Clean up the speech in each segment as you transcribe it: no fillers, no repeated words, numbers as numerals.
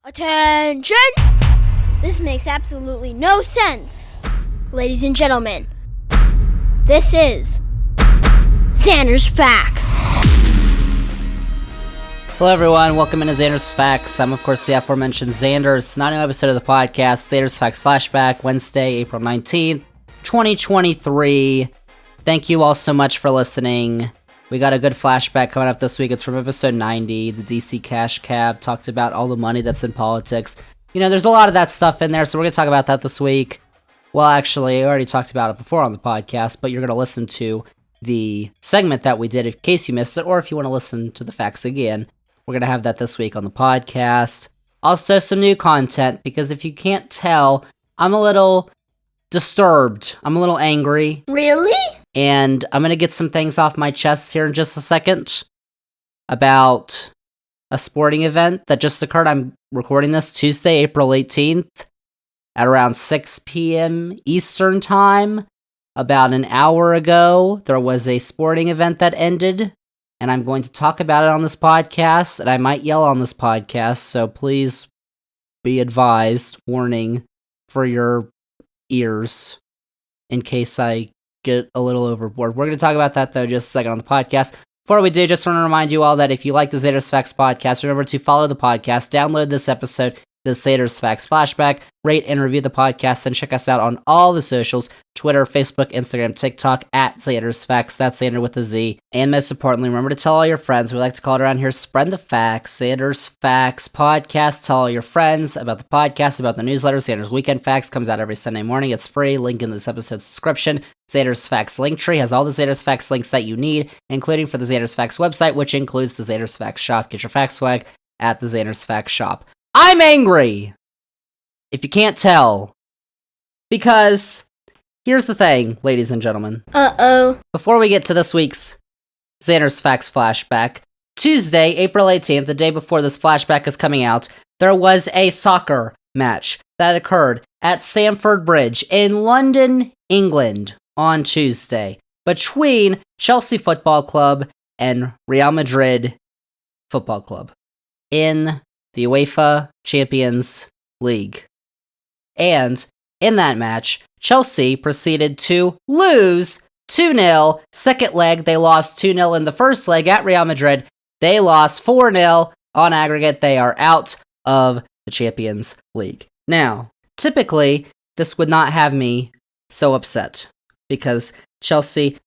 Attention! This makes absolutely no sense. Ladies and gentlemen, this is Zander's Facts. Hello everyone, welcome into Zander's Facts. I'm of course the aforementioned Zander. It's not a new episode of the podcast, Zander's Facts Flashback, Wednesday, April 19th, 2023. Thank you all so much for listening. We got a good flashback coming up this week. It's from episode 90, the DC Cash Cab, talked about all the money that's in politics. You know, there's a lot of that stuff in there, so we're going to talk about that this week. Well, actually, I already talked about it before on the podcast, but you're going to listen to the segment that we did in case you missed it, or if you want to listen to the facts again. We're going to have that this week on the podcast. Also, some new content, because if you can't tell, I'm a little disturbed. I'm a little angry. Really? And I'm going to get some things off my chest here in just a second about a sporting event that just occurred. I'm recording this Tuesday, April 18th at around 6 p.m. Eastern Time. About an hour ago, there was a sporting event that ended, and I'm going to talk about it on this podcast, and I might yell on this podcast, so please be advised, warning for your ears in case I get a little overboard. We're going to talk about that, though, just a second on the podcast. Before we do, just want to remind you all that if you like the Zander's Facts podcast, remember to follow the podcast, download this episode, the Zander's Facts Flashback, rate and review the podcast, and check us out on all the socials, Twitter, Facebook, Instagram, TikTok, at Zander's Facts. That's Zander with a Z. And most importantly, remember to tell all your friends. We like to call it around here, spread the facts. Zander's Facts Podcast. Tell all your friends about the podcast, about the newsletter. Zander's Weekend Facts comes out every Sunday morning. It's free. Link in this episode's description. Zander's Facts Linktree has all the Zander's Facts links that you need, including for the Zander's Facts website, which includes the Zander's Facts shop. Get your facts swag at the Zander's Facts shop. I'm angry, if you can't tell, because here's the thing, ladies and gentlemen. Before we get to this week's Zander's Facts Flashback, Tuesday, April 18th, the day before this flashback is coming out, there was a soccer match that occurred at Stamford Bridge in London, England on Tuesday between Chelsea Football Club and Real Madrid Football Club in the UEFA Champions League. And in that match, Chelsea proceeded to lose 2-0. Second leg, they lost 2-0 in the first leg at Real Madrid. They lost 4-0 on aggregate. They are out of the Champions League. Now, typically, this would not have me so upset because Chelsea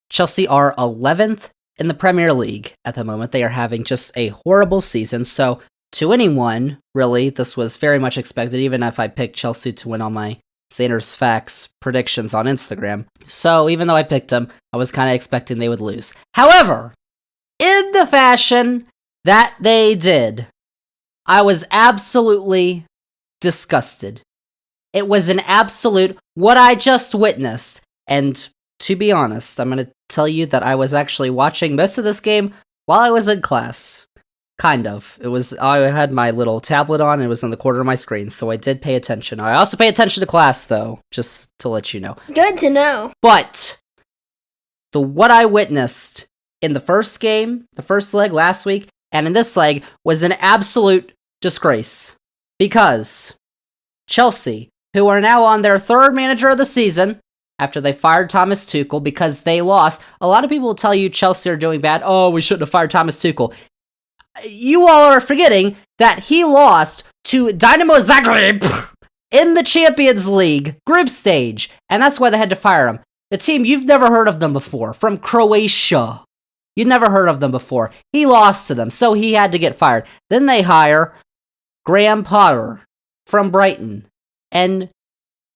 are 11th in the Premier League at the moment. They are having just a horrible season, so to anyone, really, this was very much expected, even if I picked Chelsea to win all my Zander's Facts predictions on Instagram. So, even though I picked them, I was kind of expecting they would lose. However, in the fashion that they did, I was absolutely disgusted. It was an absolute what I just witnessed. And to be honest, I'm going to tell you that I was actually watching most of this game while I was in class. Kind of. I had my little tablet on, and it was in the corner of my screen, so I did pay attention. I also pay attention to class, though, just to let you know. Good to know. But what I witnessed in the first game, the first leg last week, and in this leg, was an absolute disgrace. Because Chelsea, who are now on their third manager of the season, after they fired Thomas Tuchel because they lost, a lot of people will tell you Chelsea are doing bad. Oh, we shouldn't have fired Thomas Tuchel. You all are forgetting that he lost to Dynamo Zagreb in the Champions League group stage, and that's why they had to fire him. The team, you've never heard of them before, from Croatia. You've never heard of them before. He lost to them, so he had to get fired. Then they hire Graham Potter from Brighton, and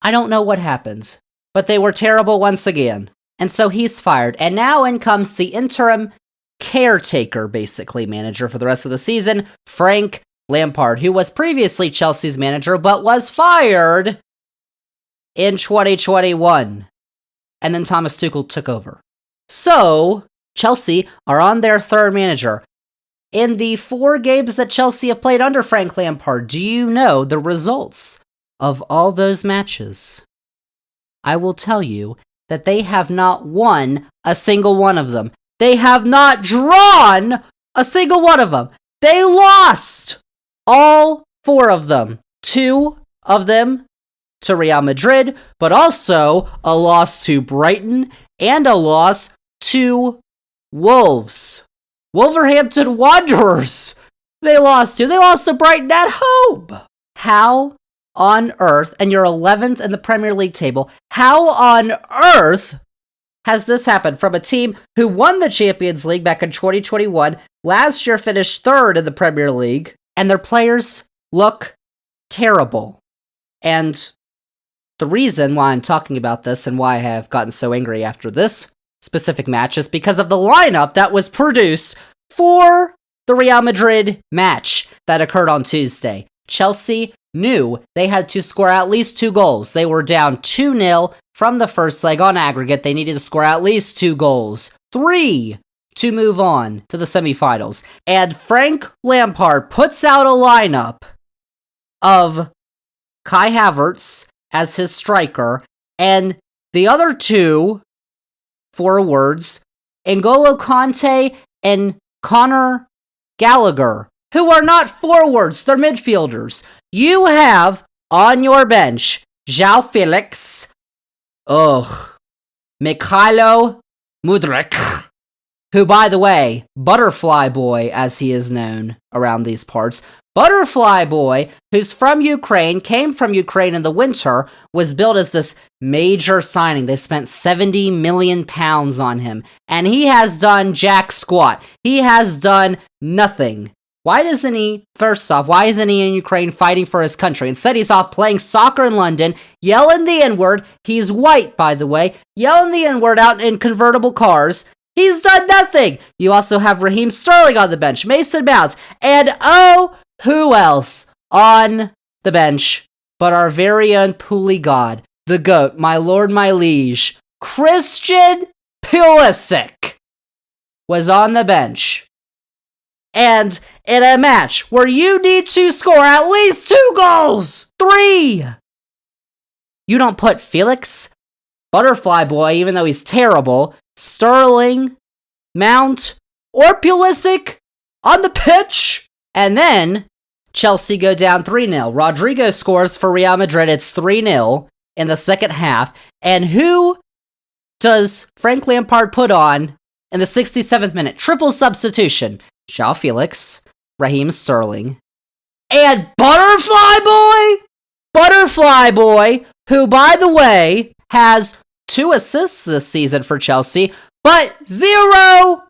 I don't know what happened, but they were terrible once again, and so he's fired. And now in comes the interim caretaker, basically, manager for the rest of the season, Frank Lampard, who was previously Chelsea's manager, but was fired in 2021. And then Thomas Tuchel took over. So, Chelsea are on their third manager. In the 4 games that Chelsea have played under Frank Lampard, do you know the results of all those matches? I will tell you that they have not won a single one of them. They have not drawn a single one of them. They lost all 4 of them. 2 of them to Real Madrid, but also a loss to Brighton and a loss to Wolves. Wolverhampton Wanderers. They lost to Brighton at home. How on earth, and you're 11th in the Premier League table, how on earth has this happened from a team who won the Champions League back in 2021, last year finished 3rd in the Premier League, and their players look terrible? And the reason why I'm talking about this and why I have gotten so angry after this specific match is because of the lineup that was produced for the Real Madrid match that occurred on Tuesday. Chelsea knew they had to score at least 2 goals. They were down 2-0 from the first leg on aggregate. They needed to score at least 2 goals. 3 to move on to the semifinals. And Frank Lampard puts out a lineup of Kai Havertz as his striker, and the other 2 forwards, N'Golo Kante and Conor Gallagher, who are not forwards, they're midfielders. You have on your bench João Felix, Mikhailo Mudryk, who, by the way, Butterfly Boy, as he is known around these parts, Butterfly Boy, who's from Ukraine, came from Ukraine in the winter, was billed as this major signing. They spent £70 million on him, and he has done jack squat. He has done nothing. Why isn't he in Ukraine fighting for his country? Instead, he's off playing soccer in London, yelling the N-word. He's white, by the way, yelling the N-word out in convertible cars. He's done nothing. You also have Raheem Sterling on the bench, Mason Mount, and who else on the bench but our very own Puli God, the GOAT, my lord, my liege, Christian Pulisic was on the bench. And in a match where you need to score at least 2 goals, 3, you don't put Felix, Butterfly Boy, even though he's terrible, Sterling, Mount, or Pulisic on the pitch. And then Chelsea go down 3-0. Rodrigo scores for Real Madrid. It's 3-0 in the second half. And who does Frank Lampard put on in the 67th minute? Triple substitution. João Felix, Raheem Sterling, and Butterfly Boy? Butterfly Boy, who, by the way, has 2 assists this season for Chelsea, but 0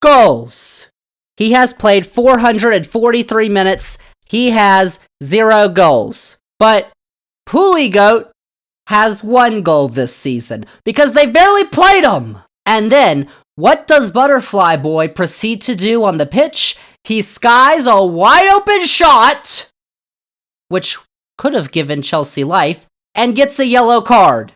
goals. He has played 443 minutes. He has 0 goals. But Puli Goat has 1 goal this season because they've barely played him. And then, what does Butterfly Boy proceed to do on the pitch? He skies a wide open shot, which could have given Chelsea life, and gets a yellow card.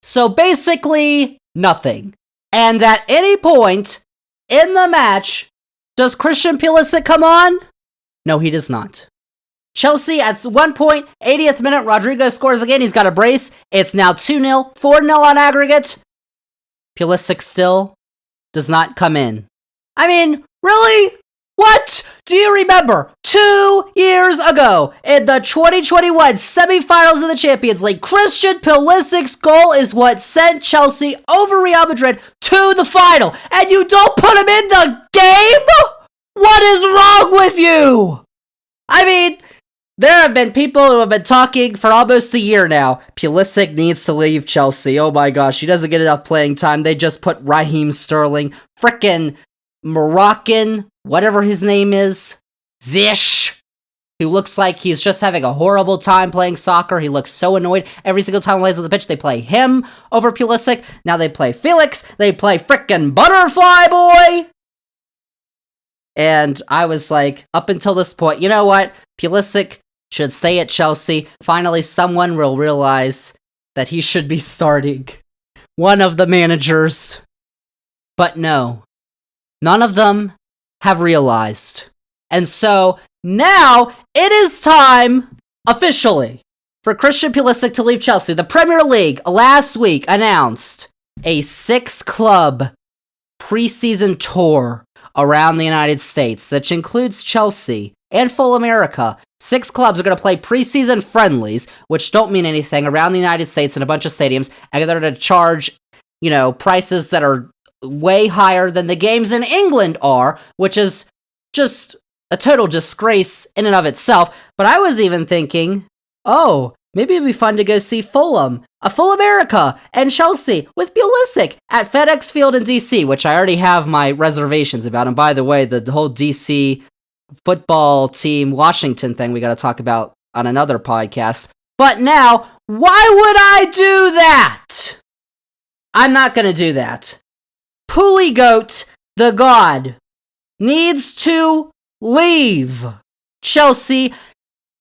So basically, nothing. And at any point in the match, does Christian Pulisic come on? No, he does not. Chelsea at one point, 80th minute, Rodrigo scores again. He's got a brace. It's now 2-0, 4-0 on aggregate. Pulisic still does not come in. I mean, really? What? Do you remember 2 years ago in the 2021 semifinals of the Champions League, Christian Pulisic's goal is what sent Chelsea over Real Madrid to the final, and you don't put him in the game? What is wrong with you? I mean, there have been people who have been talking for almost a year now. Pulisic needs to leave Chelsea. Oh my gosh, he doesn't get enough playing time. They just put Raheem Sterling, frickin' Moroccan, whatever his name is, Zish, who looks like he's just having a horrible time playing soccer. He looks so annoyed. Every single time he lays on the pitch, they play him over Pulisic. Now they play Felix. They play frickin' Butterfly Boy. And I was like, up until this point, you know what? Pulisic should stay at Chelsea. Finally, someone will realize that he should be starting. One of the managers. But no. None of them have realized. And so, now, it is time, officially, for Christian Pulisic to leave Chelsea. The Premier League, last week, announced a 6-club preseason tour around the United States, that includes Chelsea and full America. 6 clubs are going to play preseason friendlies, which don't mean anything, around the United States in a bunch of stadiums, and they're going to charge, prices that are way higher than the games in England are, which is just a total disgrace in and of itself. But I was even thinking, maybe it'd be fun to go see Fulham, a Full America, and Chelsea with Pulisic at FedEx Field in DC, which I already have my reservations about. And by the way, the whole DC football team Washington thing we got to talk about on another podcast. But now, why would I do that? I'm not going to do that. Puligoat, the god, needs to leave Chelsea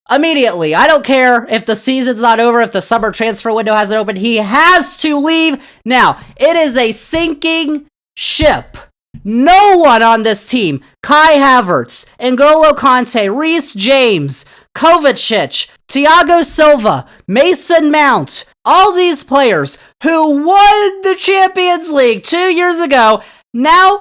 immediately. I don't care if the season's not over, if the summer transfer window hasn't opened. He has to leave now. It is a sinking ship. No one on this team, Kai Havertz, N'Golo Kante, Reece James, Kovacic, Thiago Silva, Mason Mount, all these players who won the Champions League 2 years ago, now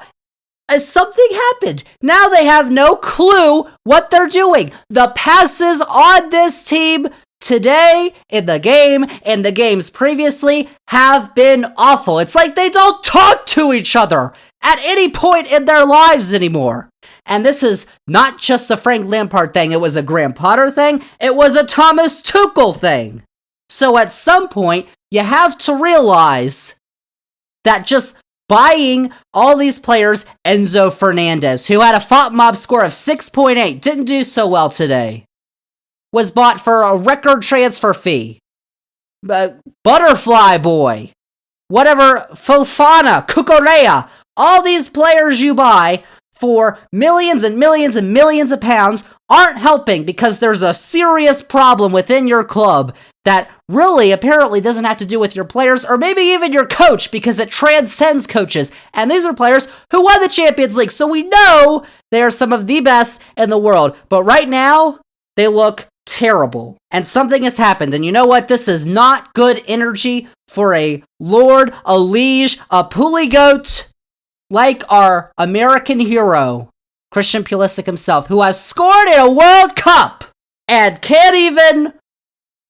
something happened. Now they have no clue what they're doing. The passes on this team today, in the game, and the games previously, have been awful. It's like they don't talk to each other at any point in their lives anymore. And this is not just a Frank Lampard thing. It was a Graham Potter thing. It was a Thomas Tuchel thing. So at some point, you have to realize that just buying all these players, Enzo Fernandez, who had a FOTMOB score of 6.8, didn't do so well today, was bought for a record transfer fee. Butterfly Boy, whatever, Fofana, Cucurella, all these players you buy for millions and millions and millions of pounds aren't helping because there's a serious problem within your club that really apparently doesn't have to do with your players or maybe even your coach, because it transcends coaches. And these are players who won the Champions League, so we know they are some of the best in the world. But right now, they look terrible. And something has happened. And you know what? This is not good energy for a lord, a liege, a Puligoat like our American hero, Christian Pulisic himself, who has scored in a World Cup and can't even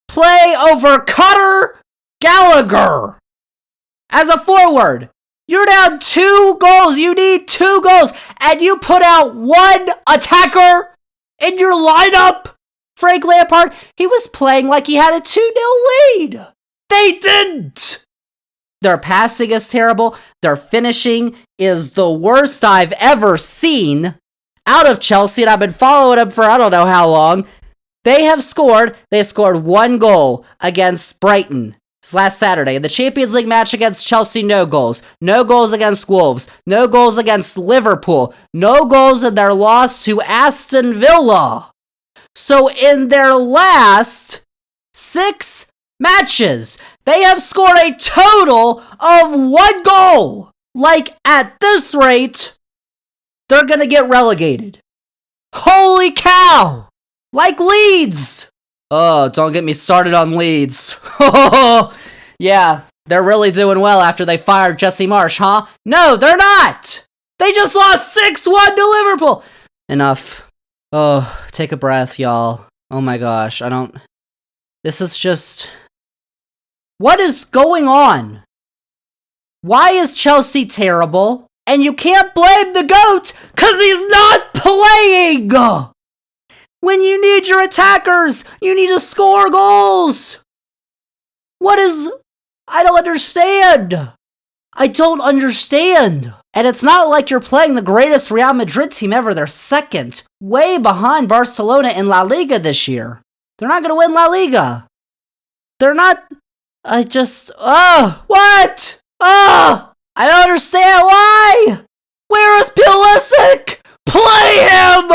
play over Conor Gallagher as a forward. You're down 2 goals. You need 2 goals. And you put out 1 attacker in your lineup. Frank Lampard, he was playing like he had a 2-0 lead. They didn't. Their passing is terrible. Their finishing is the worst I've ever seen out of Chelsea, and I've been following them for I don't know how long. They scored 1 goal against Brighton last Saturday. In the Champions League match against Chelsea, no goals. No goals against Wolves. No goals against Liverpool. No goals in their loss to Aston Villa. So in their last 6 matches, they have scored a total of 1 goal. Like, at this rate, they're gonna get relegated. Holy cow! Like Leeds! Oh, don't get me started on Leeds. Yeah, they're really doing well after they fired Jesse Marsch, huh? No, they're not! They just lost 6-1 to Liverpool! Enough. Oh, take a breath, y'all. Oh my gosh, this is just... What is going on? Why is Chelsea terrible? And you can't blame the GOAT, cause he's not playing! When you need your attackers, you need to score goals! I don't understand! I don't understand! And it's not like you're playing the greatest Real Madrid team ever. They're second, way behind Barcelona in La Liga this year. They're not gonna win La Liga. They're not... what? I don't understand why! Where is Pulisic? Play him!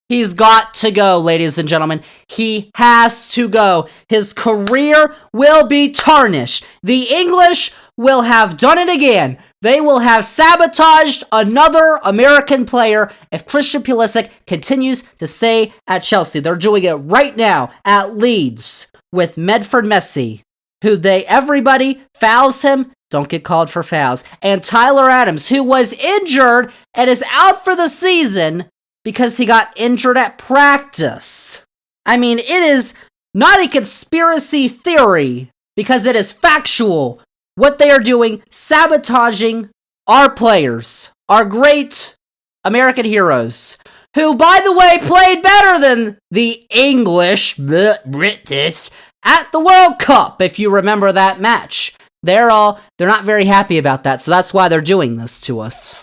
He's got to go, ladies and gentlemen. He has to go. His career will be tarnished. The English will have done it again. They will have sabotaged another American player if Christian Pulisic continues to stay at Chelsea. They're doing it right now at Leeds with Medford Messi, who everybody fouls him, don't get called for fouls, and Tyler Adams, who was injured and is out for the season because he got injured at practice. I mean, it is not a conspiracy theory, because it is factual what they are doing, sabotaging our players, our great American heroes, who, by the way, played better than the English British at the World Cup, if you remember that match. They're not very happy about that, so that's why they're doing this to us.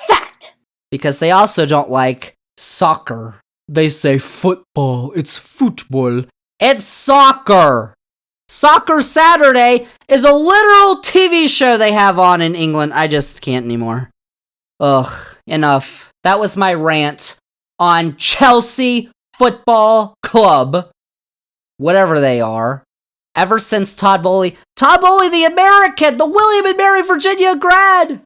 Fact! Because they also don't like soccer. They say football, it's football. It's soccer! Soccer Saturday is a literal TV show they have on in England. I just can't anymore. Ugh, enough. That was my rant on Chelsea Football Club. Whatever they are. Ever since Todd Bowley the American, the William and Mary, Virginia grad,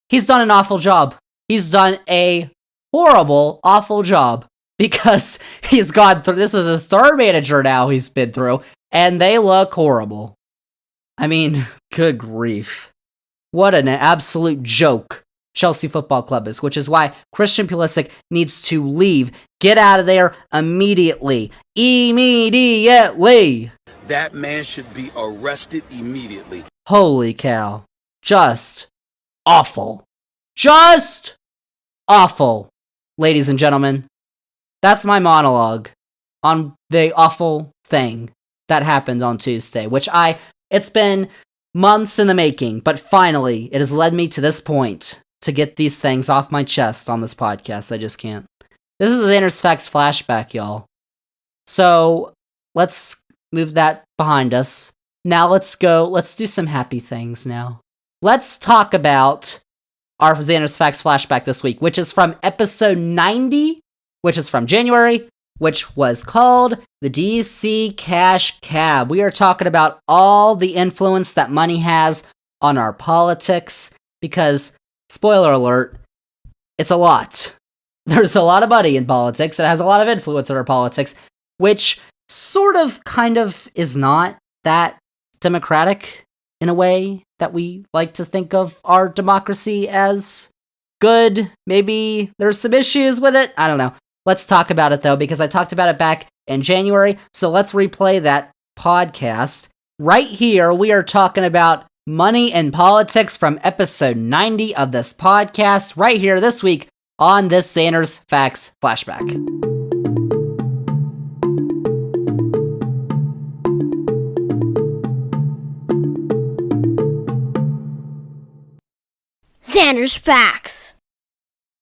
he's done an awful job. He's done a horrible, awful job, because he's gone through, this is his third manager now he's been through, and they look horrible. I mean, good grief. What an absolute joke Chelsea Football Club is, which is why Christian Pulisic needs to leave. Get out of there immediately. Immediately! That man should be arrested immediately. Holy cow. Just awful. Just awful, ladies and gentlemen. That's my monologue on the awful thing that happened on Tuesday, it's been months in the making, but finally, it has led me to this point to get these things off my chest on this podcast. I just can't. This is Zander's Facts Flashback, y'all. So, let's move that behind us. Now let's do some happy things now. Let's talk about our Zander's Facts Flashback this week, which is from episode 90, which is from January, which was called the DC Cash Cab. We are talking about all the influence that money has on our politics, because, spoiler alert, it's a lot. There's a lot of money in politics. It has a lot of influence on our politics, which sort of, kind of, is not that democratic in a way that we like to think of our democracy as good. Maybe there's some issues with it. I don't know. Let's talk about it, though, because I talked about it back in January, so let's replay that podcast. Right here, we are talking about money and politics from episode 90 of this podcast, right here this week on this Zander's Facts Flashback. Zander's Facts.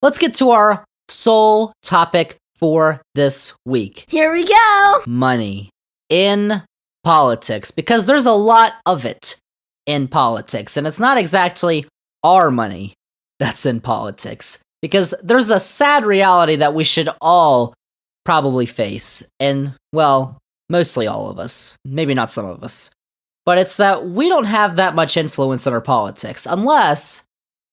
Let's get to our sole topic for this week. Here we go. Money in politics, because there's a lot of it in politics, and it's not exactly our money that's in politics, because there's a sad reality that we should all probably face, and, well, mostly all of us, maybe not some of us, but it's that we don't have that much influence in our politics, unless,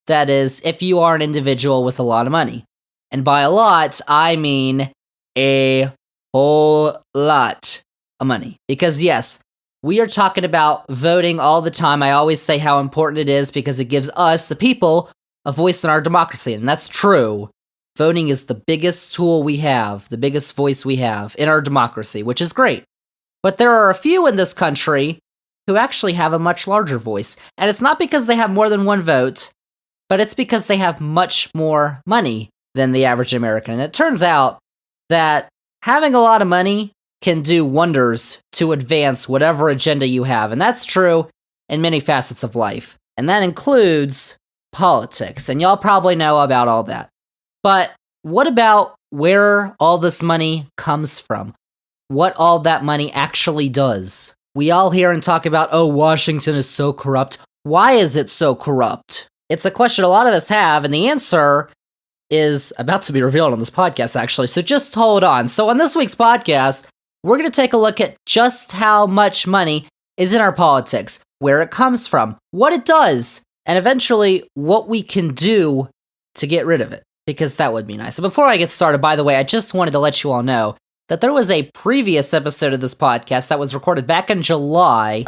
that is, if you are an individual with a lot of money. And by a lot, I mean a whole lot of money. Because yes, we are talking about voting all the time. I always say how important it is because it gives us, the people, a voice in our democracy. And that's true. Voting is the biggest tool we have, the biggest voice we have in our democracy, which is great. But there are a few in this country who actually have a much larger voice. And it's not because they have more than one vote, but it's because they have much more money than the average American. And it turns out that having a lot of money can do wonders to advance whatever agenda you have. And that's true in many facets of life. And that includes politics. And y'all probably know about all that. But what about where all this money comes from? What all that money actually does? We all hear and talk about, oh, Washington is so corrupt. Why is it so corrupt? It's a question a lot of us have, and the answer is about to be revealed on this podcast, actually, so just hold on. So on this week's podcast, we're going to take a look at just how much money is in our politics, where it comes from, what it does, and eventually what we can do to get rid of it, because that would be nice. So before I get started, by the way, I just wanted to let you all know that there was a previous episode of this podcast that was recorded back in July,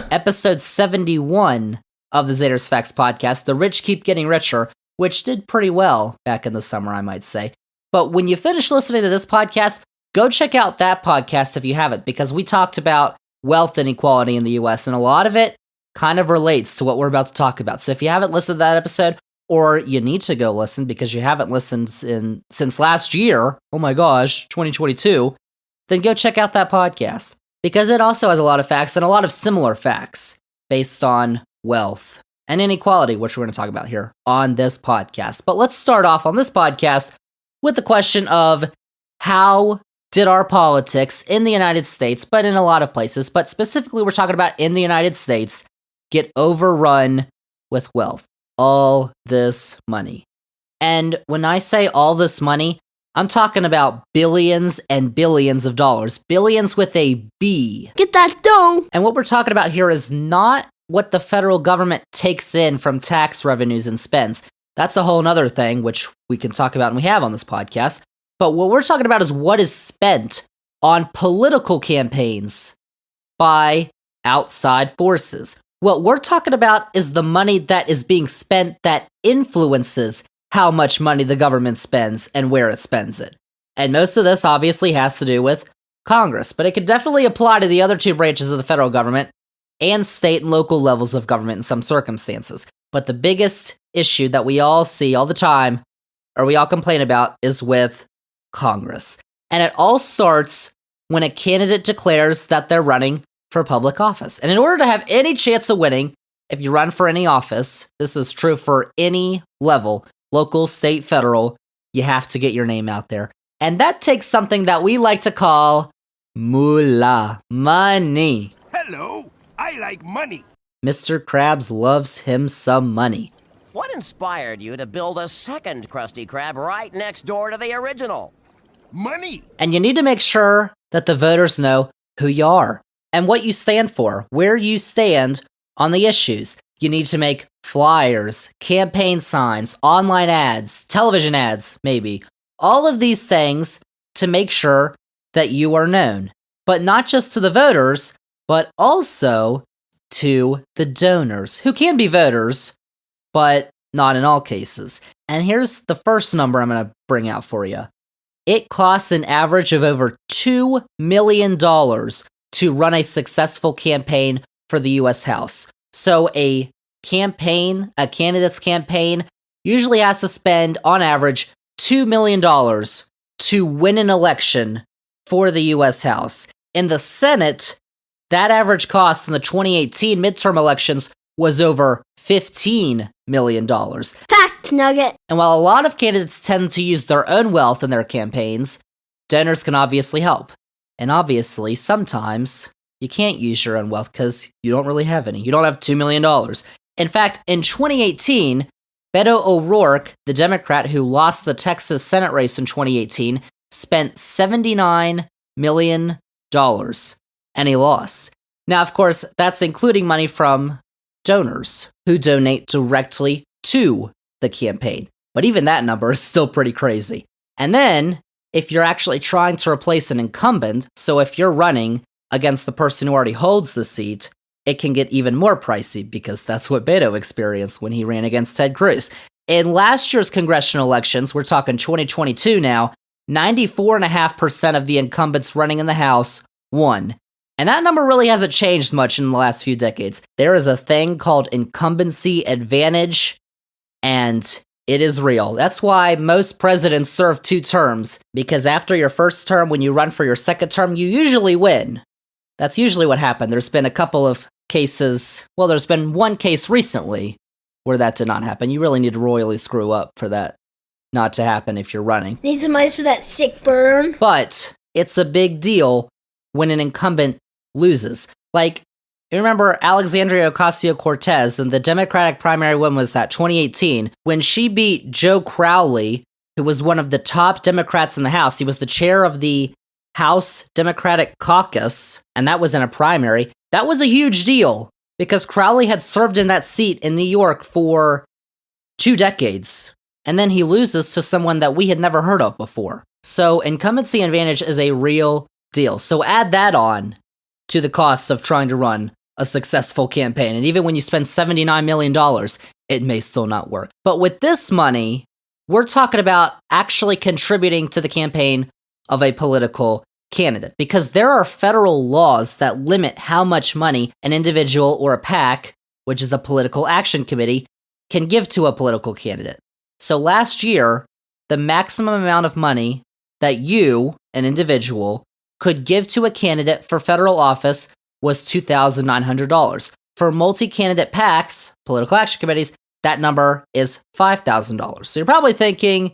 episode 71 of the Zander's Facts podcast, The Rich Keep Getting Richer, which did pretty well back in the summer, I might say. But when you finish listening to this podcast, go check out that podcast if you haven't, because we talked about wealth inequality in the US, and a lot of it kind of relates to what we're about to talk about. So if you haven't listened to that episode, or you need to go listen because you haven't listened since last year, oh my gosh, 2022, then go check out that podcast, because it also has a lot of facts and a lot of similar facts based on wealth and inequality, which we're going to talk about here on this podcast. But let's start off on this podcast with the question of how did our politics in the United States, but in a lot of places, but specifically we're talking about in the United States, get overrun with wealth, all this money. And when I say all this money, I'm talking about billions and billions of dollars, billions with a B. Get that dough. And what we're talking about here is not what the federal government takes in from tax revenues and spends. That's a whole nother thing, which we can talk about and we have on this podcast. But what we're talking about is what is spent on political campaigns by outside forces. What we're talking about is the money that is being spent that influences how much money the government spends and where it spends it. And most of this obviously has to do with Congress, but it could definitely apply to the other two branches of the federal government and state and local levels of government in some circumstances. But the biggest issue that we all see all the time, or we all complain about, is with Congress. And it all starts when a candidate declares that they're running for public office. And in order to have any chance of winning, if you run for any office, this is true for any level, local, state, federal, you have to get your name out there. And that takes something that we like to call moolah, money. Hello, I like money. Mr. Krabs loves him some money. What inspired you to build a second Krusty Krab right next door to the original? Money. And you need to make sure that the voters know who you are and what you stand for, where you stand on the issues. You need to make flyers, campaign signs, online ads, television ads, maybe. All of these things to make sure that you are known. But not just to the voters, but also to the donors, who can be voters, but not in all cases. And here's the first number I'm going to bring out for you. It costs an average of over $2 million to run a successful campaign for the U.S. House. So a candidate's campaign, usually has to spend, on average, $2 million to win an election for the U.S. House. In the Senate, that average cost in the 2018 midterm elections was over $15 million. Fact nugget. And while a lot of candidates tend to use their own wealth in their campaigns, donors can obviously help. And obviously, sometimes you can't use your own wealth because you don't really have any. You don't have $2 million. In fact, in 2018, Beto O'Rourke, the Democrat who lost the Texas Senate race in 2018, spent $79 million, and he lost. Now, of course, that's including money from donors who donate directly to the campaign. But even that number is still pretty crazy. And then, if you're actually trying to replace an incumbent, so if you're running against the person who already holds the seat, it can get even more pricey, because that's what Beto experienced when he ran against Ted Cruz. In last year's congressional elections, we're talking 2022 now, 94.5% of the incumbents running in the House won. And that number really hasn't changed much in the last few decades. There is a thing called incumbency advantage, and it is real. That's why most presidents serve 2 terms, because after your first term, when you run for your second term, you usually win. That's usually what happened. There's been a couple of cases, well, there's been one case recently where that did not happen. You really need to royally screw up for that not to happen if you're running. Need some ice for that sick burn. But it's a big deal when an incumbent loses. Like, you remember Alexandria Ocasio-Cortez, and the Democratic primary win was that 2018, when she beat Joe Crowley, who was one of the top Democrats in the House. He was the chair of the House Democratic Caucus, and that was in a primary. That was a huge deal, because Crowley had served in that seat in New York for 2 decades, and then he loses to someone that we had never heard of before. So incumbency advantage is a real deal. So add that on to the cost of trying to run a successful campaign. And even when you spend $79 million, it may still not work. But with this money, we're talking about actually contributing to the campaign of a political candidate, because there are federal laws that limit how much money an individual or a PAC, which is a political action committee, can give to a political candidate. So last year, the maximum amount of money that you, an individual, could give to a candidate for federal office was $2,900. For multi-candidate PACs, political action committees, that number is $5,000. So you're probably thinking,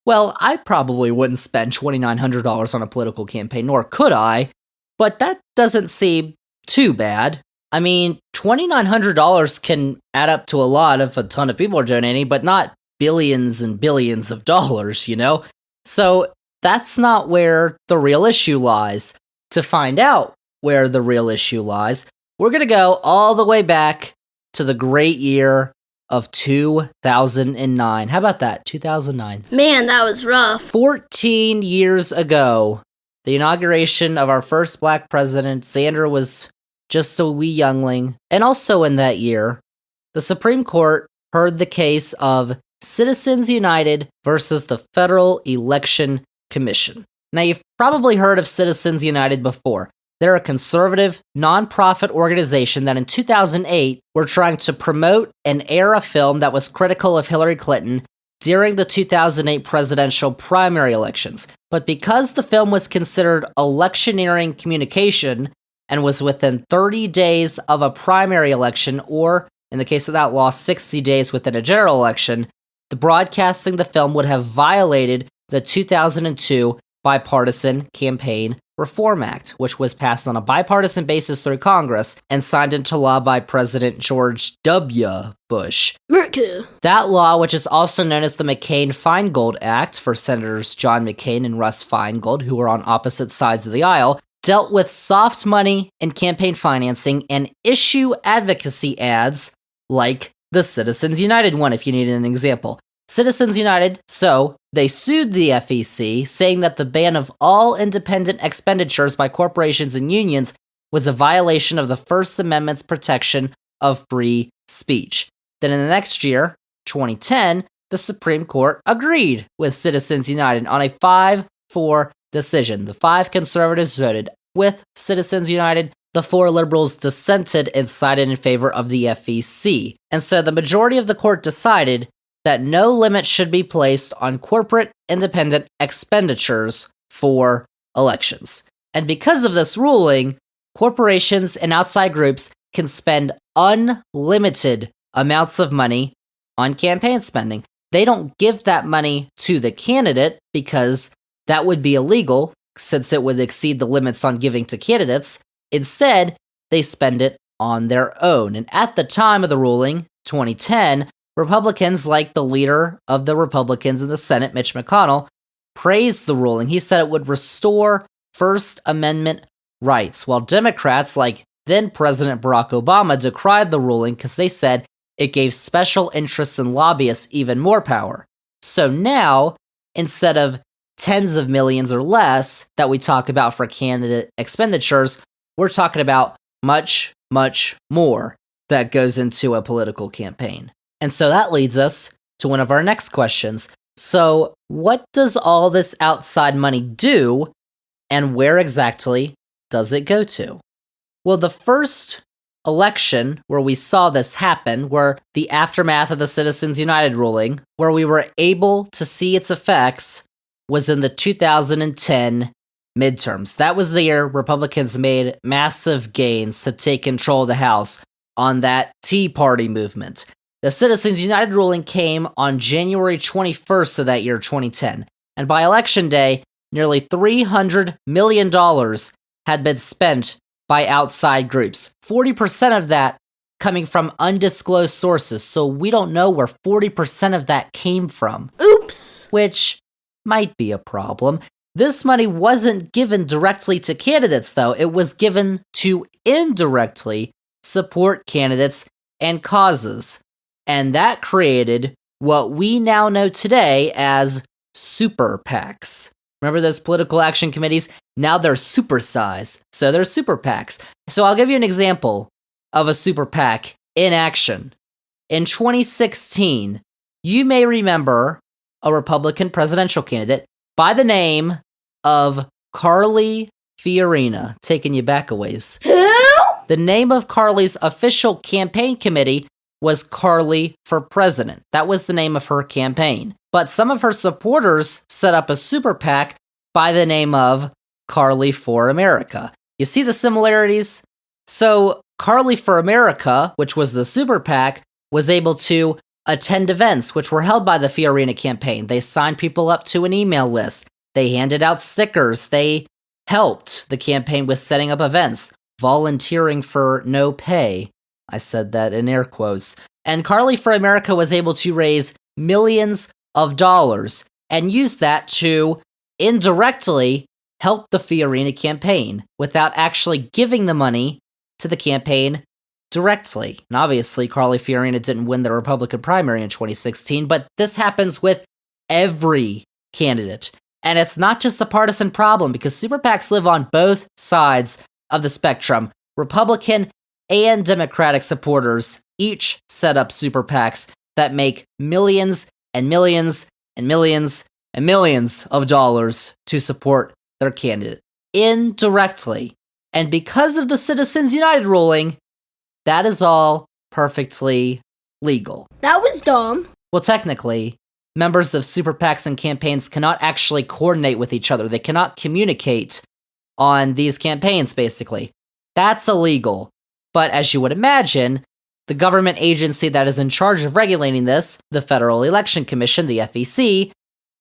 well, I probably wouldn't spend $2,900 on a political campaign, nor could I, but that doesn't seem too bad. I mean, $2,900 can add up to a lot if a ton of people are donating, but not billions and billions of dollars, you know? So that's not where the real issue lies. To find out where the real issue lies, we're going to go all the way back to the great year of 2009. How about that? 2009. Man, that was rough. 14 years ago, the inauguration of our first black president, Zander was just a wee youngling. And also in that year, the Supreme Court heard the case of Citizens United versus the Federal Election Commission. Now, you've probably heard of Citizens United before. They're a conservative, nonprofit organization that in 2008 were trying to promote and air a film that was critical of Hillary Clinton during the 2008 presidential primary elections. But because the film was considered electioneering communication and was within 30 days of a primary election, or in the case of that law, 60 days within a general election, the broadcasting the film would have violated the 2002 Bipartisan Campaign Reform Act, which was passed on a bipartisan basis through Congress and signed into law by President George W. Bush. Merkel. That law, which is also known as the McCain-Feingold Act for Senators John McCain and Russ Feingold, who were on opposite sides of the aisle, dealt with soft money and campaign financing and issue advocacy ads like the Citizens United one, if you needed an example. Citizens United, so they sued the FEC, saying that the ban of all independent expenditures by corporations and unions was a violation of the First Amendment's protection of free speech. Then in the next year, 2010, the Supreme Court agreed with Citizens United on a 5-4 decision. The 5 conservatives voted with Citizens United. The 4 liberals dissented and sided in favor of the FEC. And so the majority of the court decided that no limit should be placed on corporate independent expenditures for elections. And because of this ruling, corporations and outside groups can spend unlimited amounts of money on campaign spending. They don't give that money to the candidate because that would be illegal, since it would exceed the limits on giving to candidates. Instead, they spend it on their own. And at the time of the ruling, 2010, Republicans, like the leader of the Republicans in the Senate, Mitch McConnell, praised the ruling. He said it would restore First Amendment rights, while Democrats, like then President Barack Obama, decried the ruling because they said it gave special interests and lobbyists even more power. So now, instead of tens of millions or less that we talk about for candidate expenditures, we're talking about much, much more that goes into a political campaign. And so that leads us to one of our next questions. So what does all this outside money do, and where exactly does it go to? Well, the first election where we saw this happen, where the aftermath of the Citizens United ruling, where we were able to see its effects, was in the 2010 midterms. That was the year Republicans made massive gains to take control of the House on that Tea Party movement. The Citizens United ruling came on January 21st of that year, 2010. And by election day, nearly $300 million had been spent by outside groups. 40% of that coming from undisclosed sources, so we don't know where 40% of that came from. Oops. Which might be a problem. This money wasn't given directly to candidates, though. It was given to indirectly support candidates and causes. And that created what we now know today as super PACs. Remember those political action committees? Now they're supersized, so they're super PACs. So I'll give you an example of a super PAC in action. In 2016, you may remember a Republican presidential candidate by the name of Carly Fiorina. Taking you back a ways. Who? The name of Carly's official campaign committee was Carly for President. That was the name of her campaign. But some of her supporters set up a super PAC by the name of Carly for America. You see the similarities? So Carly for America, which was the super PAC, was able to attend events which were held by the Fiorina campaign. They signed people up to an email list. They handed out stickers. They helped the campaign with setting up events, volunteering for no pay. I said that in air quotes. And Carly for America was able to raise millions of dollars and use that to indirectly help the Fiorina campaign without actually giving the money to the campaign directly. And obviously, Carly Fiorina didn't win the Republican primary in 2016, but this happens with every candidate. And it's not just a partisan problem because super PACs live on both sides of the spectrum. Republican and Democratic supporters each set up super PACs that make millions and millions and millions and millions of dollars to support their candidate indirectly. And because of the Citizens United ruling, that is all perfectly legal. That was dumb. Well, technically, members of super PACs and campaigns cannot actually coordinate with each other. They cannot communicate on these campaigns, basically. That's illegal. But as you would imagine, the government agency that is in charge of regulating this, the Federal Election Commission, the FEC,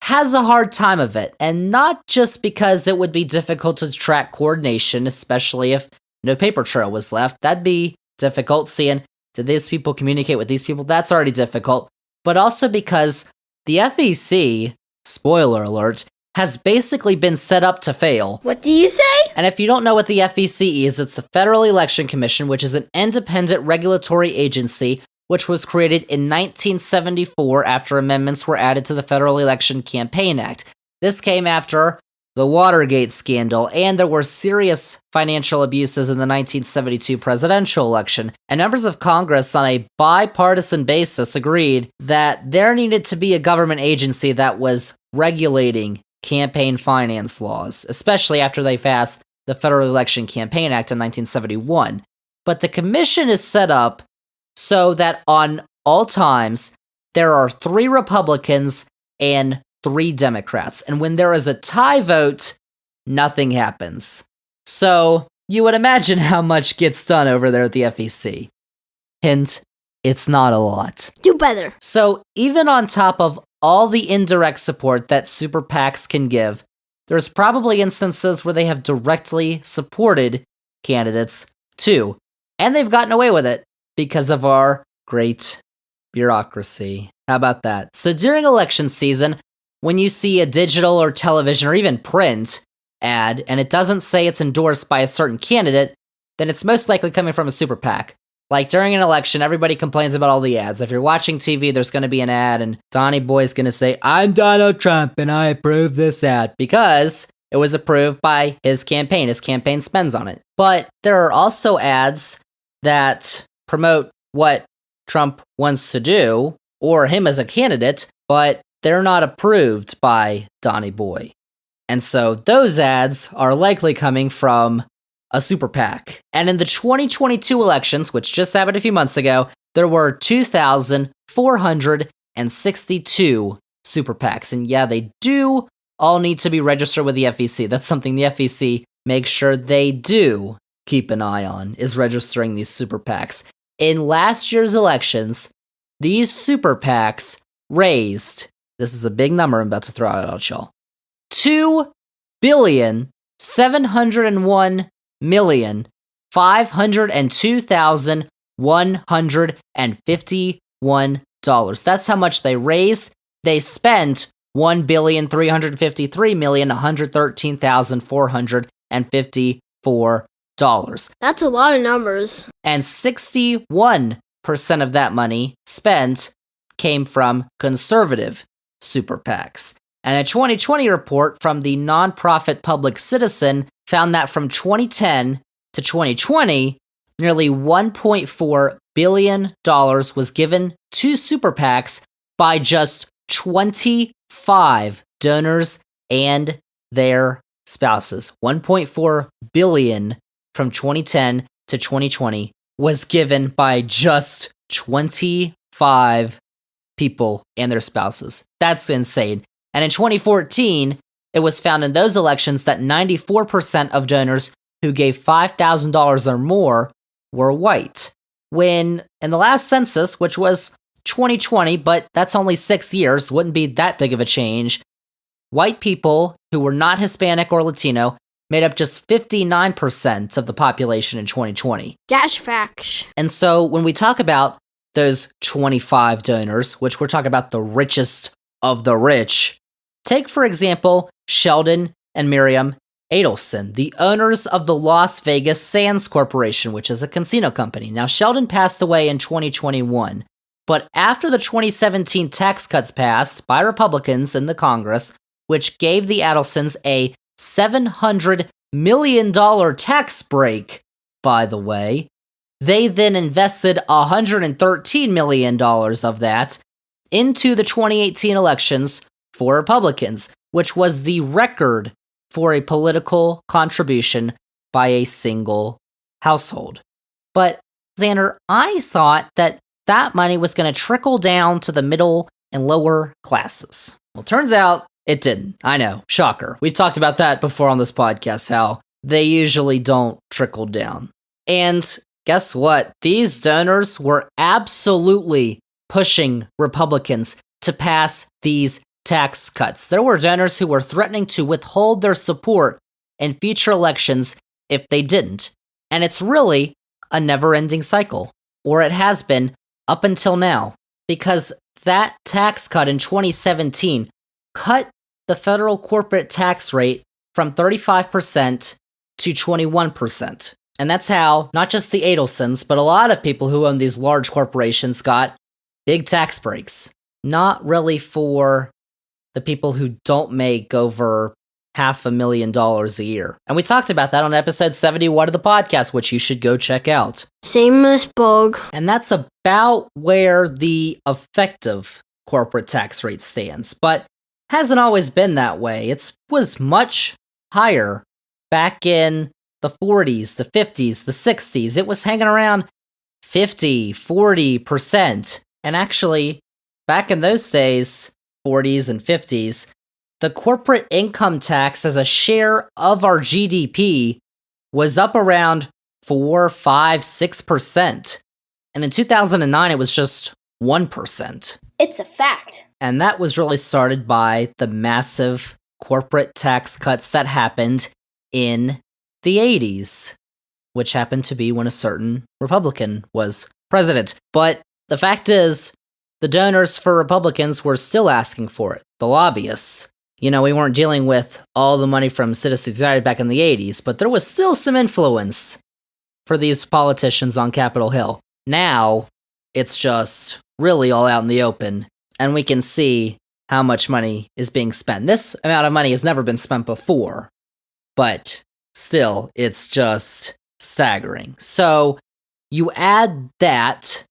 has a hard time of it. And not just because it would be difficult to track coordination, especially if no paper trail was left. That'd be difficult, seeing, did these people communicate with these people? That's already difficult. But also because the FEC, spoiler alert, has basically been set up to fail. What do you say? And if you don't know what the FEC is, it's the Federal Election Commission, which is an independent regulatory agency which was created in 1974 after amendments were added to the Federal Election Campaign Act. This came after the Watergate scandal, and there were serious financial abuses in the 1972 presidential election, and members of Congress on a bipartisan basis agreed that there needed to be a government agency that was regulating campaign finance laws, especially after they passed the Federal Election Campaign Act in 1971. But the commission is set up so that on all times, there are 3 Republicans and 3 Democrats. And when there is a tie vote, nothing happens. So you would imagine how much gets done over there at the FEC. Hint, it's not a lot. Do better. So even on top of all the indirect support that super PACs can give, there's probably instances where they have directly supported candidates too. And they've gotten away with it because of our great bureaucracy. How about that? So during election season, when you see a digital or television or even print ad, and it doesn't say it's endorsed by a certain candidate, then it's most likely coming from a super PAC. Like during an election, everybody complains about all the ads. If you're watching TV, there's going to be an ad, and Donnie Boy's going to say, "I'm Donald Trump, and I approve this ad," because it was approved by his campaign. His campaign spends on it. But there are also ads that promote what Trump wants to do, or him as a candidate, but they're not approved by Donnie Boy. And so those ads are likely coming from a super PAC. And in the 2022 elections, which just happened a few months ago, there were 2,462 super PACs. And yeah, they do all need to be registered with the FEC. That's something the FEC makes sure they do keep an eye on, is registering these super PACs. In last year's elections, these super PACs raised, this is a big number I'm about to throw out at y'all, $2,701,502,151. That's how much they raised. They spent $1,353,113,454. That's a lot of numbers. And 61% of that money spent came from conservative super PACs. And a 2020 report from the nonprofit Public Citizen found that from 2010 to 2020, nearly $1.4 billion was given to super PACs by just 25% 25 donors and their spouses. 1.4 billion from 2010 to 2020 was given by just 25 people and their spouses. That's insane. And in 2014, it was found in those elections that 94% of donors who gave $5,000 or more were white. When in the last census, which was 2020, but that's only 6 years, wouldn't be that big of a change, white people who were not Hispanic or Latino made up just 59% of the population in 2020. That's facts. And so when we talk about those 25 donors, which we're talking about the richest of the rich, take, for example, Sheldon and Miriam Adelson, the owners of the Las Vegas Sands Corporation, which is a casino company. Now, Sheldon passed away in 2021, but after the 2017 tax cuts passed by Republicans in the Congress, which gave the Adelsons a $700 million tax break, by the way, they then invested $113 million of that into the 2018 elections for Republicans, which was the record for a political contribution by a single household. But, Zander, I thought that money was going to trickle down to the middle and lower classes. Well, turns out it didn't. I know, shocker. We've talked about that before on this podcast, how they usually don't trickle down. And guess what? These donors were absolutely pushing Republicans to pass these tax cuts. There were donors who were threatening to withhold their support in future elections if they didn't. And it's really a never-ending cycle, or it has been up until now, because that tax cut in 2017 cut the federal corporate tax rate from 35% to 21%. And that's how not just the Adelsons, but a lot of people who own these large corporations got big tax breaks. Not really for the people who don't make over $500,000 a year. And we talked about that on episode 71 of the podcast, which you should go check out. Same as Bug. And that's about where the effective corporate tax rate stands, but hasn't always been that way. It was much higher back in the 40s, the 50s, the 60s. It was hanging around 50, 40%. And actually, back in those days, 40s and 50s, the corporate income tax as a share of our GDP was up around 4, 5, 6%. And in 2009, it was just 1%. It's a fact. And that was really started by the massive corporate tax cuts that happened in the 80s, which happened to be when a certain Republican was president. But the fact is, the donors for Republicans were still asking for it, the lobbyists. You know, we weren't dealing with all the money from Citizens United back in the 80s, but there was still some influence for these politicians on Capitol Hill. Now, it's just really all out in the open, and we can see how much money is being spent. This amount of money has never been spent before, but still, it's just staggering. So, you add that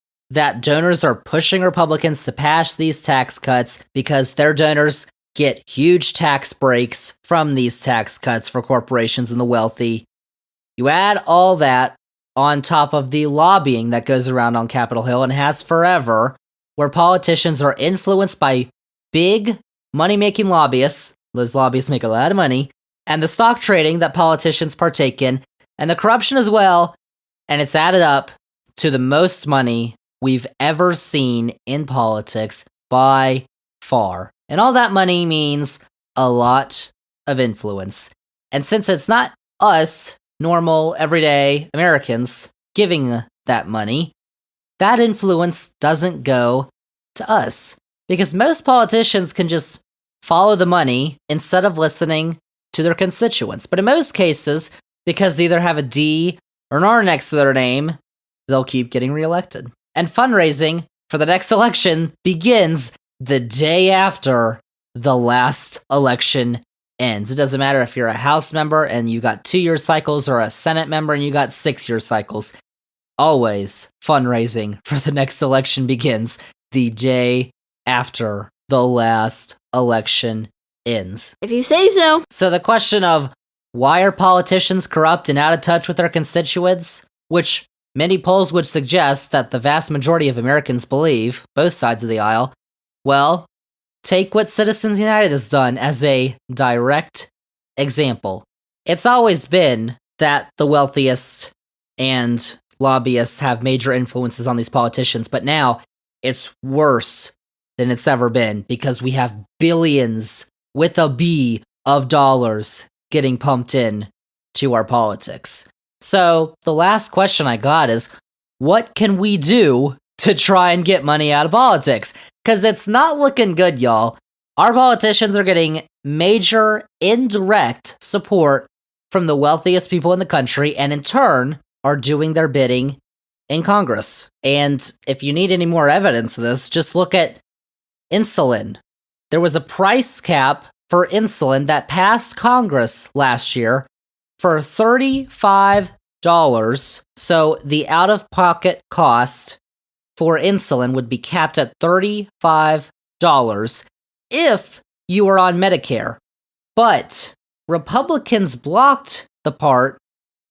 donors are pushing Republicans to pass these tax cuts because their donors get huge tax breaks from these tax cuts for corporations and the wealthy. You add all that on top of the lobbying that goes around on Capitol Hill and has forever, where politicians are influenced by big money-making lobbyists. Those lobbyists make a lot of money. And the stock trading that politicians partake in, and the corruption as well. And it's added up to the most money we've ever seen in politics by far. And all that money means a lot of influence. And since it's not us, normal, everyday Americans, giving that money, that influence doesn't go to us. Because most politicians can just follow the money instead of listening to their constituents. But in most cases, because they either have a D or an R next to their name, they'll keep getting reelected. And fundraising for the next election begins the day after the last election ends. It doesn't matter if you're a House member and you got 2-year cycles or a Senate member and you got 6-year cycles. Always fundraising for the next election begins the day after the last election ends. If you say so. So the question of why are politicians corrupt and out of touch with their constituents, which many polls would suggest that the vast majority of Americans believe, both sides of the aisle, well, take what Citizens United has done as a direct example. It's always been that the wealthiest and lobbyists have major influences on these politicians, but now it's worse than it's ever been because we have billions with a B of dollars getting pumped in to our politics. So the last question I got is, what can we do to try and get money out of politics? Because it's not looking good, y'all. Our politicians are getting major indirect support from the wealthiest people in the country, and in turn are doing their bidding in Congress. And if you need any more evidence of this, just look at insulin. There was a price cap for insulin that passed Congress last year for $35. So the out-of-pocket cost for insulin would be capped at $35 if you were on Medicare. But Republicans blocked the part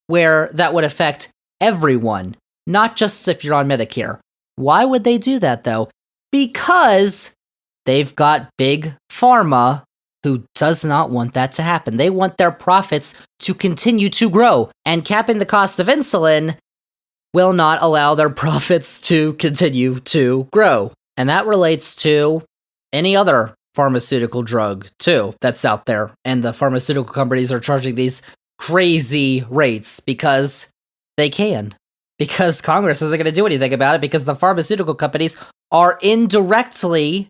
where that would affect everyone, not just if you're on Medicare. Why would they do that, though? Because they've got big pharma who does not want that to happen. They want their profits to continue to grow, and capping the cost of insulin will not allow their profits to continue to grow. And that relates to any other pharmaceutical drug, too, that's out there. And the pharmaceutical companies are charging these crazy rates because they can. Because Congress isn't going to do anything about it, because the pharmaceutical companies are indirectly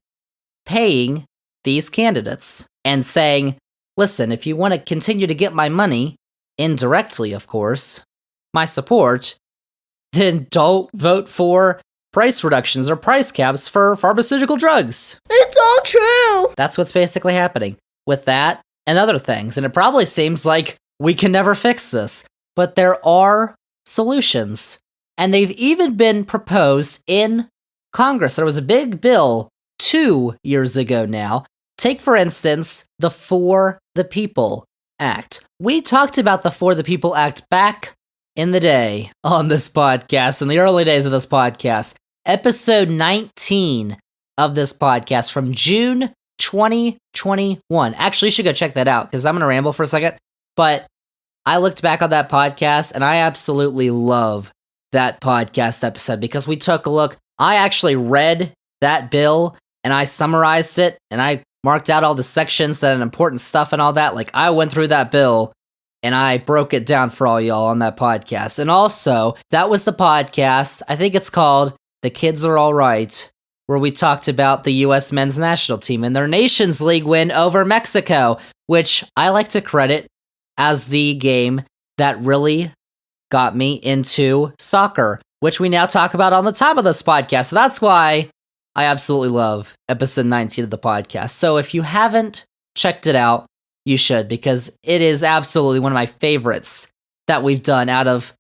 paying these candidates and saying, listen, if you want to continue to get my money, indirectly, of course, my support, then don't vote for price reductions or price caps for pharmaceutical drugs. It's all true. That's what's basically happening with that and other things. And it probably seems like we can never fix this, but there are solutions. And they've even been proposed in Congress. There was a big bill 2 years ago now. Take, for instance, the For the People Act. We talked about the For the People Act back in the day on this podcast, in the early days of this podcast. Episode 19 of this podcast from June 2021. Actually, you should go check that out because I'm going to ramble for a second. But I looked back on that podcast and I absolutely love that podcast episode because we took a look. I actually read that bill and I summarized it and I marked out all the sections that are important stuff and all that. Like, I went through that bill and I broke it down for all y'all on that podcast. And also, that was the podcast, I think it's called The Kids Are All Right, where we talked about the U.S. men's national team and their Nations League win over Mexico, which I like to credit as the game that really got me into soccer, which we now talk about on the top of this podcast. So that's why I absolutely love episode 19 of the podcast. So if you haven't checked it out, you should, because it is absolutely one of my favorites that we've done out of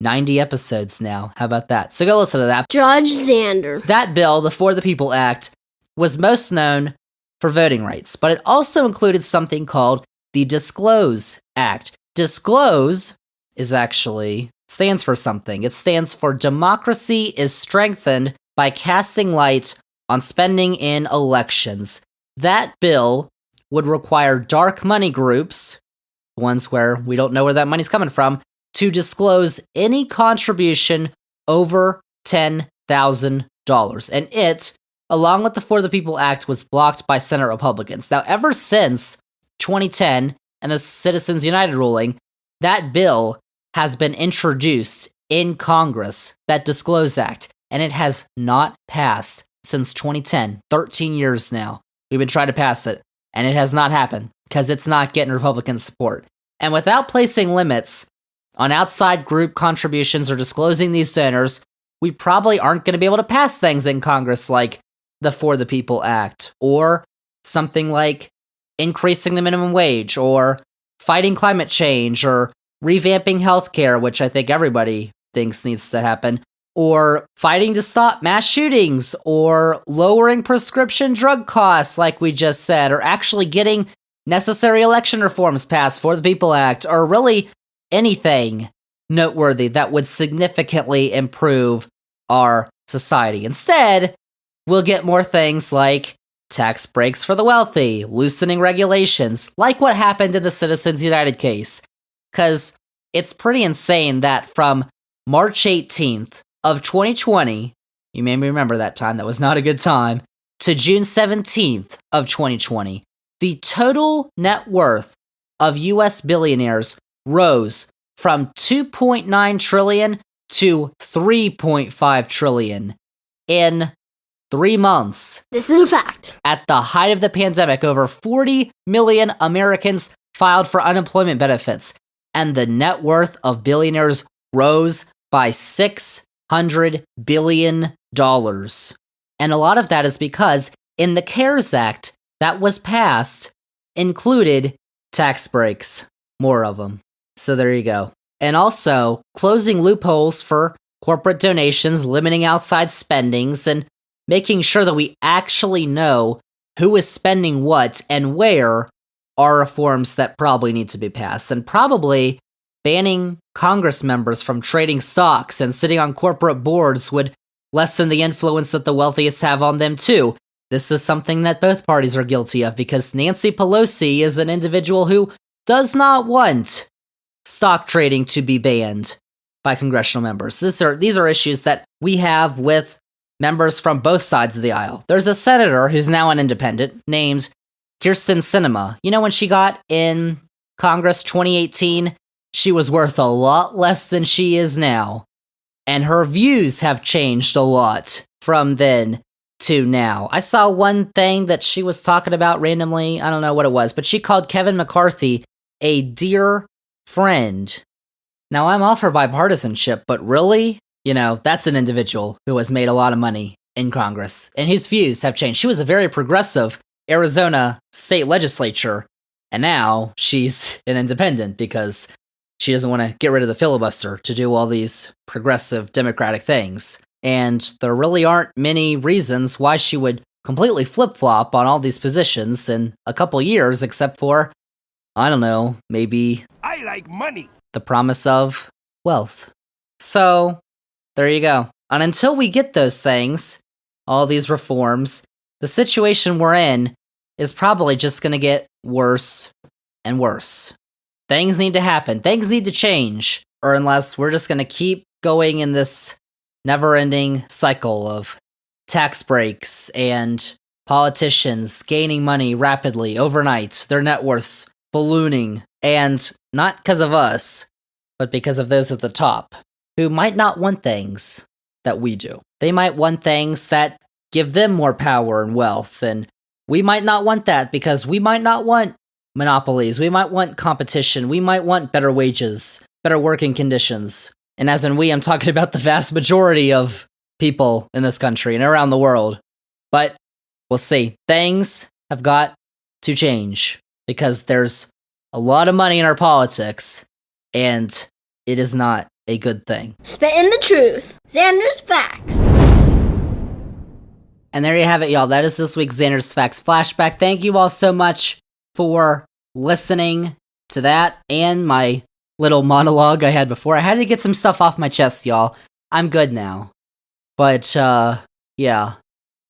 90 episodes now. How about that? So go listen to that. Judge Zander. That bill, the For the People Act, was most known for voting rights, but it also included something called the Disclose Act. Disclose stands for something. It stands for Democracy is Strengthened by Casting Light on Spending in Elections. That bill would require dark money groups, ones where we don't know where that money's coming from, to disclose any contribution over $10,000. And it, along with the For the People Act, was blocked by Senate Republicans. Now, ever since 2010 and the Citizens United ruling, that bill has been introduced in Congress, that Disclose Act, and it has not passed since 2010, 13 years now. We've been trying to pass it, and it has not happened because it's not getting Republican support. And without placing limits on outside group contributions or disclosing these donors, we probably aren't going to be able to pass things in Congress like the For the People Act, or something like increasing the minimum wage, or fighting climate change, or revamping healthcare, which I think everybody thinks needs to happen, or fighting to stop mass shootings, or lowering prescription drug costs, like we just said, or actually getting necessary election reforms passed for the People Act, or really anything noteworthy that would significantly improve our society. Instead, we'll get more things like tax breaks for the wealthy, loosening regulations, like what happened in the Citizens United case. Because it's pretty insane that from March 18th of 2020, you may remember that time, that was not a good time, to June 17th of 2020, the total net worth of US billionaires rose from 2.9 trillion to 3.5 trillion in 3 months. This is a fact. At the height of the pandemic, over 40 million Americans filed for unemployment benefits, and the net worth of billionaires rose by $600 billion. And a lot of that is because in the CARES Act that was passed included tax breaks, more of them. So there you go. And also closing loopholes for corporate donations, limiting outside spendings, and making sure that we actually know who is spending what and where are reforms that probably need to be passed. And probably banning Congress members from trading stocks and sitting on corporate boards would lessen the influence that the wealthiest have on them too. This is something that both parties are guilty of, because Nancy Pelosi is an individual who does not want stock trading to be banned by congressional members. These are issues that we have with members from both sides of the aisle. There's a senator who's now an independent named Kirsten Sinema. You know, when she got in Congress 2018, she was worth a lot less than she is now. And her views have changed a lot from then to now. I saw one thing that she was talking about randomly. I don't know what it was, but she called Kevin McCarthy a dear friend. Now, I'm all for bipartisanship, but really, you know, that's an individual who has made a lot of money in Congress, and his views have changed. She was a very progressive Arizona state legislature, and now she's an independent because she doesn't want to get rid of the filibuster to do all these progressive Democratic things. And there really aren't many reasons why she would completely flip-flop on all these positions in a couple years, except for, I don't know, maybe I like money. the promise of wealth. So, there you go. And until we get those things, all these reforms, the situation we're in is probably just going to get worse and worse. Things need to happen. Things need to change. Or unless we're just going to keep going in this never-ending cycle of tax breaks and politicians gaining money rapidly overnight, their net worths ballooning, and not because of us, but because of those at the top, who might not want things that we do. They might want things that give them more power and wealth, and we might not want that because we might not want monopolies, we might want competition, we might want better wages, better working conditions. And as in we, I'm talking about the vast majority of people in this country and around the world. But we'll see. Things have got to change because there's a lot of money in our politics, and it is not a good thing. Spitting the truth. Zander's Facts. And there you have it, y'all. That is this week's Zander's Facts Flashback. Thank you all so much for listening to that and my little monologue I had before. I had to get some stuff off my chest, y'all. I'm good now. But, yeah,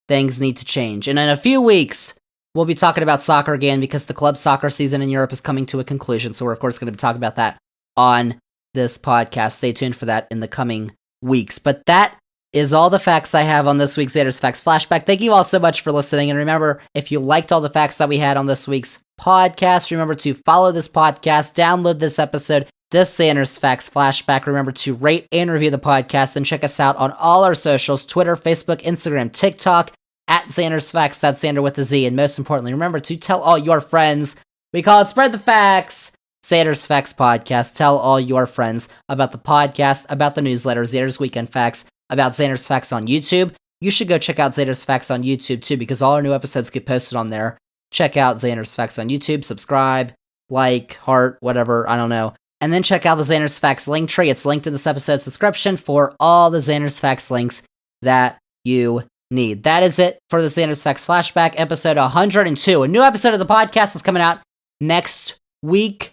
things need to change. And in a few weeks, we'll be talking about soccer again because the club soccer season in Europe is coming to a conclusion. So we're, of course, going to be talking about that on this podcast. Stay tuned for that in the coming weeks. But that is all the facts I have on this week's Zander's Facts Flashback. Thank you all so much for listening. And remember, if you liked all the facts that we had on this week's podcast, remember to follow this podcast, download this episode, this Zander's Facts Flashback. Remember to rate and review the podcast, and check us out on all our socials, Twitter, Facebook, Instagram, TikTok, at Zander's Facts, that's Zander with a Z. And most importantly, remember to tell all your friends. We call it Spread the Facts. Zander's Facts Podcast. Tell all your friends about the podcast, about the newsletter, Zander's Weekend Facts, about Zander's Facts on YouTube. You should go check out Zander's Facts on YouTube too, because all our new episodes get posted on there. Check out Zander's Facts on YouTube, subscribe, like, heart, whatever, I don't know. And then check out the Xander's Facts link tree. It's linked in this episode's description for all the Xander's Facts links that you need. That is it for the Xander's Facts Flashback, episode 102. A new episode of the podcast is coming out next week,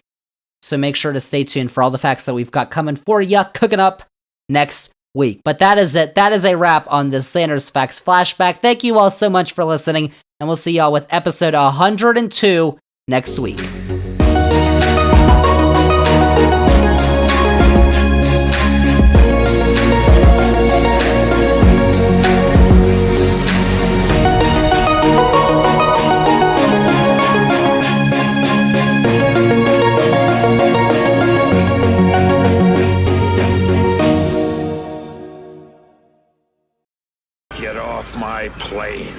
so make sure to stay tuned for all the facts that we've got coming for ya, cooking up next week. But that is it. That is a wrap on this Xander's Facts Flashback. Thank you all so much for listening, and we'll see y'all with episode 102 next week. Get off my plane.